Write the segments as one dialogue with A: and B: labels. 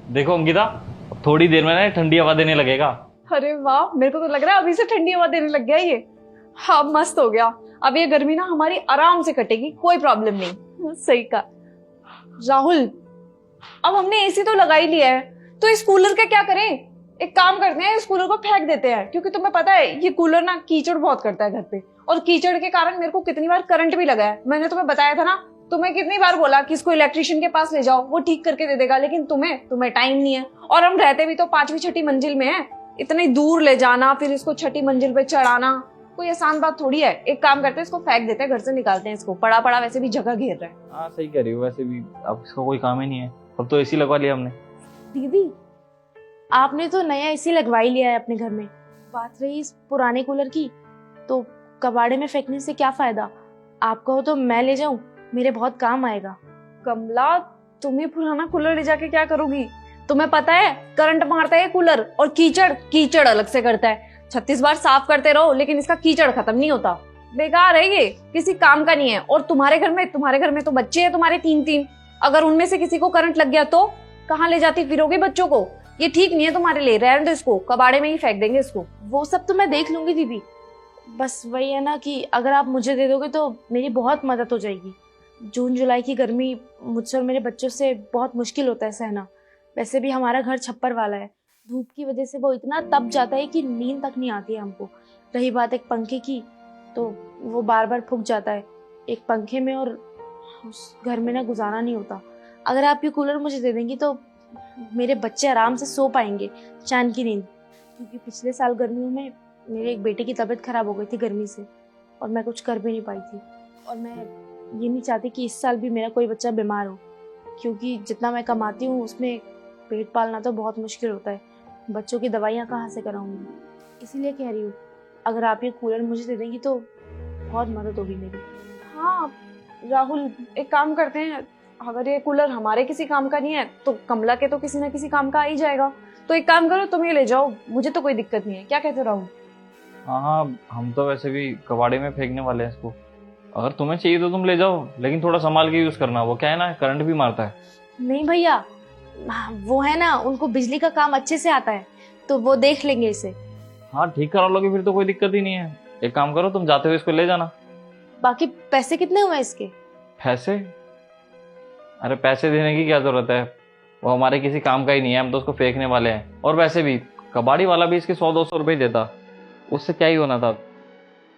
A: देखो अंकिता, थोड़ी देर में ना ये ठंडी हवा देने लगेगा।
B: अरे वाह, मेरे को तो लग रहा है अभी से ठंडी हवा देने लग गया ये। हाँ, मस्त हो गया। अब ये गर्मी ना हमारी आराम से कटेगी, कोई प्रॉब्लम नहीं। सही कहा राहुल। अब हमने एसी तो लगा ही लिया है, तो इस कूलर का क्या करें? एक काम करते हैं, इस कूलर को फेंक देते हैं, क्योंकि तुम्हें पता है ये कूलर ना कीचड़ बहुत करता है घर पे, और कीचड़ के कारण मेरे को कितनी बार करंट भी लगा है। मैंने तुम्हें बताया था ना, तुम्हें कितनी बार बोला कि इसको इलेक्ट्रिशियन के पास ले जाओ, वो ठीक करके दे देगा, लेकिन तुम्हें टाइम नहीं है। और हम रहते भी तो 5वीं 6ठी मंजिल में है, इतनी दूर ले जाना, फिर इसको 6ठी मंजिल पे चढ़ाना कोई आसान बात थोड़ी है। एक काम करते हैं, इसको फेंक देते हैं, घर से निकालते हैं इसको, पड़ा पड़ा वैसे भी जगह घेर रहा है।
A: हाँ सही कह रही हो, वैसे भी अब इसका कोई काम ही नहीं है, अब तो एसी लगवा लिया हमने।
C: दीदी, आपने तो नया एसी लगवा ही लिया है अपने घर में। बात रही इस पुराने कूलर की, तो कबाड़े में फेंकने से क्या फायदा? आप कहो तो मैं ले जाऊं, मेरे बहुत काम आएगा।
B: कमला, तुम ये पुराना कूलर ले जाके क्या करोगी? तुम्हें पता है करंट मारता है ये कूलर, और कीचड़ अलग से करता है। 36 बार साफ करते रहो लेकिन इसका कीचड़ खत्म नहीं होता। बेकार है ये, किसी काम का नहीं है। और तुम्हारे घर में तो बच्चे हैं तुम्हारे 3-3, अगर उनमें से किसी को करंट लग गया तो कहाँ ले जाती फिरोगे बच्चों को? ये ठीक नहीं है तुम्हारे लिए, रहने दो इसको, कबाड़े में ही फेंक देंगे इसको।
C: वो सब तो मैं देख लूंगी दीदी, बस वही है ना कि अगर आप मुझे दे दोगे तो मेरी बहुत मदद हो जाएगी। जून जुलाई की गर्मी मुझसे और मेरे बच्चों से बहुत मुश्किल होता है सहना। वैसे भी हमारा घर छप्पर वाला है, धूप की वजह से वो इतना तप जाता है कि नींद तक नहीं आती है हमको। रही बात एक पंखे की, तो वो बार बार फूक जाता है एक पंखे में, और उस घर में ना गुजारा नहीं होता। अगर आप ये कूलर मुझे दे देंगी तो मेरे बच्चे आराम से सो पाएंगे चैन की नींद, क्योंकि पिछले साल गर्मियों में मेरे एक बेटे की तबीयत खराब हो गई थी गर्मी से, और मैं कुछ कर भी नहीं पाई थी। और मैं ये नहीं चाहती कि इस साल भी मेरा कोई बच्चा बीमार हो, क्योंकि जितना मैं कमाती हूँ उसमें पेट पालना तो बहुत मुश्किल होता है। बच्चों की दवाइयाँ कहाँ से कराऊंगी? इसीलिए कह रही हूँ, अगर आप ये कूलर मुझे दे देंगी तो बहुत मदद होगी मेरी।
B: हाँ राहुल, एक काम करते हैं, अगर ये कूलर हमारे किसी काम का नहीं है तो कमला के तो किसी न किसी काम का आ ही जाएगा। तो एक काम करो, तुम ये ले जाओ, मुझे तो कोई दिक्कत नहीं है। क्या कहते हो राहुल?
A: हाँ, हम तो वैसे भी कबाड़े में फेंकने वाले हैं इसको। अगर तुम्हें चाहिए तो तुम ले जाओ, लेकिन थोड़ा संभाल के यूज करना, वो क्या है ना, करंट भी मारता है।
C: नहीं भैया, वो है ना, उनको बिजली का काम अच्छे से आता है, तो वो देख लेंगे इसे।
A: हाँ ठीक करा लोगे फिर तो कोई दिक्कत ही नहीं है। एक काम करो, तुम जाते हुए इसको ले जाना।
C: बाकी पैसे कितने हुए इसके?
A: पैसे? अरे पैसे देने की क्या जरूरत है, वो हमारे किसी काम का ही नहीं है, हम तो उसको फेंकने वाले हैं। और वैसे भी कबाड़ी वाला भी इसके 100-200 रुपए देता, उससे क्या ही होना था।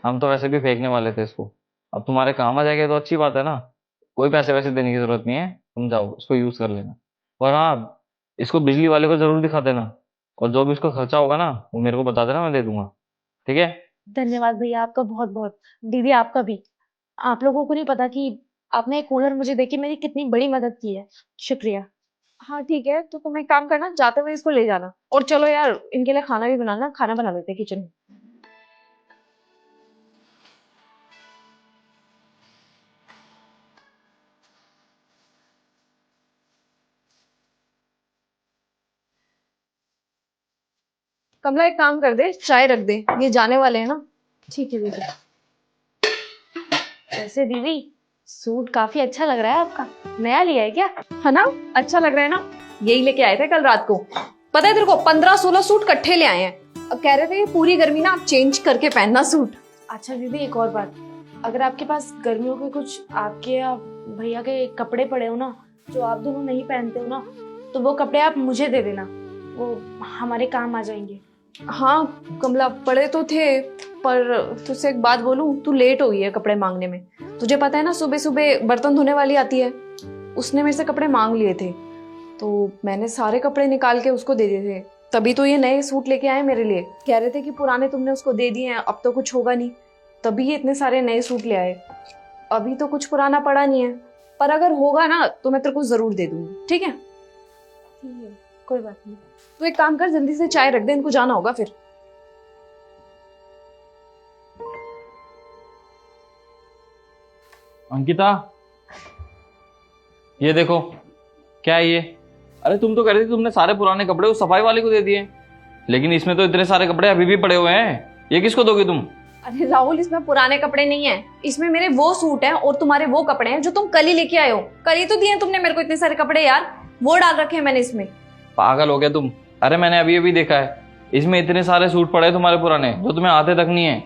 A: हम तो वैसे भी फेंकने वाले थे इसको, अब तुम्हारे काम आ जाएगा तो अच्छी बात है ना। कोई पैसे वैसे देने की जरूरत नहीं है, तुम जाओ इसको यूज कर लेना। और हाँ, इसको बिजली वाले को जरूर दिखा देना, और जो भी उसका खर्चा होगा ना वो मेरे को बता देना, मैं दे दूंगा। ठीक है?
C: धन्यवाद भैया आपका बहुत बहुत। दीदी आपका भी। आप लोगों को नहीं पता कि आपने एक कूलर मुझे देके मेरी कितनी बड़ी मदद की है। शुक्रिया।
B: हाँ ठीक है, तो तुम एक काम करना, जाते हुए इसको ले जाना। और चलो यार, इनके लिए खाना भी बनाना, खाना बना लेते हैं किचन में। कमला, एक काम कर दे, चाय रख दे, ये जाने वाले हैं ना।
C: ठीक है दीदी। वैसे दीदी, सूट काफी अच्छा लग रहा है आपका, नया लिया है क्या?
B: है ना, अच्छा लग रहा है ना। यही लेके आए थे कल रात को। पता है तेरे को, 15-16 सूट इकट्ठे ले आए हैं। अब कह रहे थे ये पूरी गर्मी ना आप चेंज करके पहनना सूट।
C: अच्छा दीदी, एक और बात, अगर आपके पास गर्मियों के कुछ आपके या भैया के कपड़े पड़े हो ना, जो आप दोनों नहीं पहनते हो ना, तो वो कपड़े आप मुझे दे देना, वो हमारे काम आ जाएंगे।
B: हाँ कमला, पड़े तो थे, पर तुझसे एक बात बोलूं, तू लेट हो गई है कपड़े मांगने में। तुझे पता है ना, सुबह सुबह बर्तन धोने वाली आती है, उसने मेरे से कपड़े मांग लिए थे, तो मैंने सारे कपड़े निकाल के उसको दे दिए थे। तभी तो ये नए सूट लेके आए मेरे लिए। कह रहे थे कि पुराने तुमने उसको दे दिए हैं, अब तो कुछ होगा नहीं, तभी ये इतने सारे नए सूट ले आए। अभी तो कुछ पुराना पड़ा नहीं है, पर अगर होगा ना तो मैं तेरे को जरूर दे दूंगी। ठीक है?
C: ठीक है, कोई बात नहीं।
B: तो एक काम कर, जल्दी से चाय रख दे, इनको जाना होगा फिर।
A: अंकिता, ये देखो, क्या है ये? अरे तुम तो कह रही थी तुमने सारे पुराने कपड़े उस सफाई वाले को दे दिए, लेकिन इसमें तो इतने सारे कपड़े अभी भी पड़े हुए हैं, ये किसको दोगे तुम?
B: अरे राहुल, इसमें पुराने कपड़े नहीं है, इसमें मेरे वो सूट हैं और तुम्हारे वो कपड़े हैं जो तुम कल ही लेके आए हो। कल ही तो दिए तुमने मेरे को इतने सारे कपड़े यार, वो डाल रखे हैं मैंने इसमें।
A: पागल हो गया तुम? अरे मैंने अभी अभी देखा है, इसमें इतने सारे सूट पड़े हैं तुम्हारे पुराने जो तुम्हें आते तक नहीं है।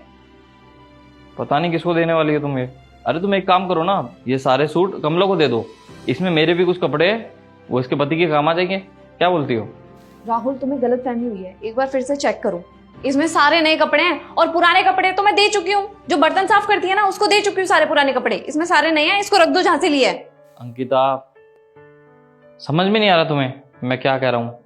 A: पता नहीं किसको देने वाली है तुम ये। अरे तुम एक काम करो ना, ये सारे सूट कमला को दे दो, इसमें मेरे भी कुछ कपड़े हैं, वो इसके पति के काम आ जाएंगे। क्या बोलती हो?
B: राहुल, तुम्हें गलत फहमी हुई है, एक बार फिर से चेक करो। इसमें सारे नए कपड़े हैं और पुराने कपड़े तो मैं दे चुकी हूँ। जो बर्तन साफ करती है ना, उसको दे चुकी हूँ सारे पुराने कपड़े। इसमें सारे नए हैं, इसको रख दो जहां से लिए है।
A: अंकिता, समझ में नहीं आ रहा तुम्हें मैं क्या कह रहा हूँ?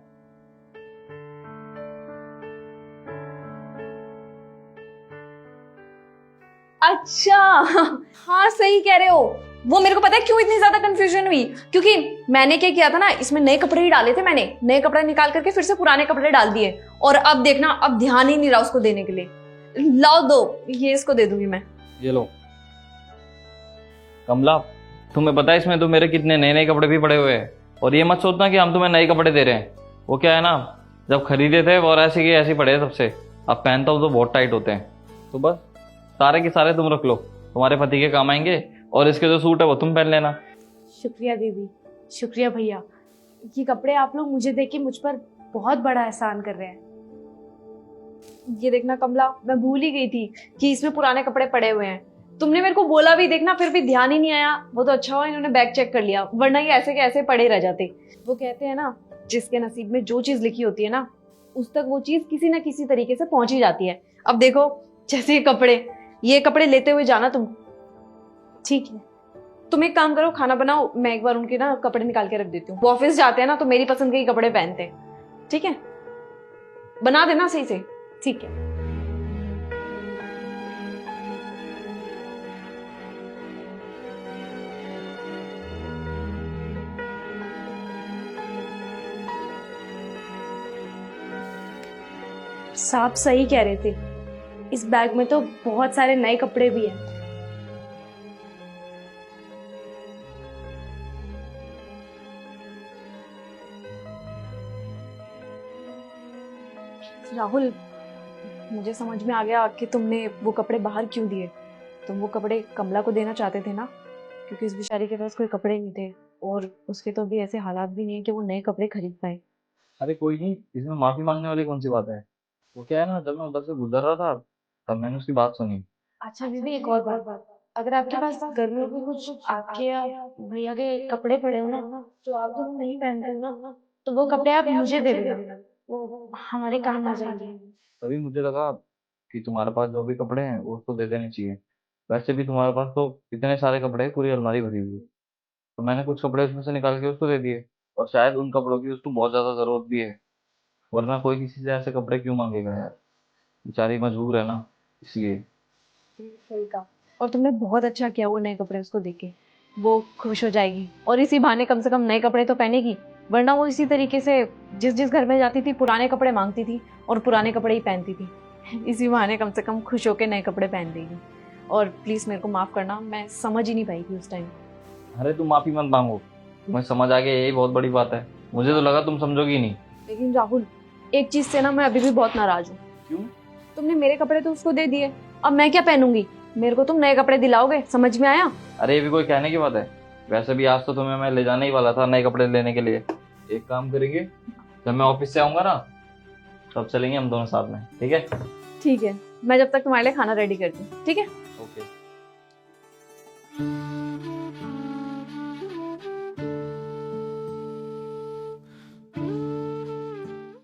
B: अच्छा, हाँ सही कह रहे हो। वो मेरे को पता है क्यों इतनी ज्यादा कंफ्यूजन हुई, क्योंकि मैंने क्या किया था ना, इसमें नए कपड़े ही डाले थे। मैंने नए कपड़े निकाल करके फिर से पुराने कपड़े डाल दिए, और अब देखना, अब ध्यान ही नहीं रहा उसको देने के लिए। लाओ दो, ये इसको दे दूंगी मैं।
A: ये लो। कमला, तुम्हें पता है इसमें तो मेरे कितने नए नए कपड़े भी पड़े हुए हैं, और ये मत सोचना कि हम तुम्हें नए कपड़े दे रहे हैं। वो क्या है ना, जब खरीदे थे वो ऐसे के ऐसे पड़े तब से, अब पहनता हूँ तो बहुत टाइट होते हैं। तो बस सारे के सारे तुम रख लो, तुम्हारे पति के काम आएंगे, और इसके जो सूट है वो तुम पहन लेना।
C: शुक्रिया दीदी, शुक्रिया भैया। ये कपड़े आप लोग मुझे देके मुझ पर बहुत बड़ा एहसान कर रहे हैं।
B: ये देखना कमला, मैं भूल ही गई थी कि इसमें पुराने कपड़े पड़े हुए हैं। तुमने मेरे को बोला भी, देखना, फिर भी ध्यान ही नहीं आया। वो तो अच्छा हुआ इन्होंने बैग चेक कर लिया, वरना ये ऐसे के ऐसे पड़े रह जाते। वो कहते हैं ना, जिसके नसीब में जो चीज लिखी होती है ना, उस तक वो चीज किसी ना किसी तरीके से पहुंच ही जाती है। अब देखो, जैसे ये कपड़े लेते हुए जाना तुम।
C: ठीक है।
B: तुम एक काम करो, खाना बनाओ, मैं एक बार उनके ना कपड़े निकाल के रख देती हूँ। वो ऑफिस जाते हैं ना, तो मेरी पसंद के ही कपड़े पहनते हैं। ठीक है, बना देना सही से।
C: ठीक है। साहब सही कह रहे थे, इस बैग में तो बहुत सारे नए कपड़े भी हैं।
B: राहुल, मुझे समझ में आ गया कि तुमने वो कपड़े बाहर क्यों दिए। तुम वो कपड़े कमला को देना चाहते थे ना, क्योंकि उस बेचारी के पास कोई कपड़े नहीं थे, और उसके तो अभी ऐसे हालात भी नहीं है कि वो नए कपड़े खरीद पाए।
A: अरे कोई नहीं, इसमें माफी मांगने वाली कौन सी बात है? वो क्या है ना, जब मैं उधर से गुजर रहा था तब मैंने उसकी बात सुनी।
C: अच्छा दीदी, एक और बात, अगर आपके पास गर्मियों के कुछ आपके या भैया के कपड़े पड़े हो ना, जो आप लोग नहीं पहनते हो ना, तो वो कपड़े आप मुझे दे देना, वो हमारे काम आ जाएंगे।
A: तभी मुझे लगा कि तुम्हारे पास जो भी कपड़े हैं वो उसको दे देने चाहिए। वैसे भी तुम्हारे पास तो इतने सारे कपड़े हैं, पूरी अलमारी भरी हुई है। तो मैंने कुछ कपड़े उसमें से निकाल के उसको दे दिए, और शायद उन कपड़ों की उसको बहुत ज्यादा जरूरत भी है, वरना कोई किसी से ऐसे कपड़े क्यों मांगेगा यार? बेचारी मजबूर है ना, इसलिए।
B: सही कहा। और तुमने बहुत अच्छा किया वो नए कपड़े उसको देके, वो खुश हो जाएगी, और इसी बहाने कम से कम नए कपड़े तो पहनेगी। वरना वो इसी तरीके से जिस जिस घर में जाती थी पुराने कपड़े मांगती थी, और पुराने कपड़े ही पहनती थी। इसी बहाने कम से कम खुश होकर नए कपड़े पहन देगी। और प्लीज मेरे को माफ करना, मैं समझ ही नहीं पाई थी उस टाइम।
A: अरे तुम माफी मत मांगो, तुम्हें समझ आ गया यही बहुत बड़ी बात है। मुझे तो लगा तुम समझोगी नहीं।
B: लेकिन राहुल, एक चीज से ना मैं अभी भी बहुत नाराज हूँ।
A: क्यों?
B: तुमने मेरे कपड़े तो उसको दे दिए, अब मैं क्या पहनूंगी? मेरे को तुम नए कपड़े दिलाओगे, समझ में आया?
A: अरे ये भी कोई कहने की बात है? वैसे भी आज तो तुम्हें मैं ले जाने ही वाला था नए कपड़े लेने के लिए। एक काम करेंगे, जब मैं ऑफिस से आऊंगा ना, तब चलेंगे हम दोनों साथ में, ठीक है?
B: ठीक है, मैं जब तक तुम्हारे लिए खाना रेडी करती हूँ। ठीक है।
A: ओके।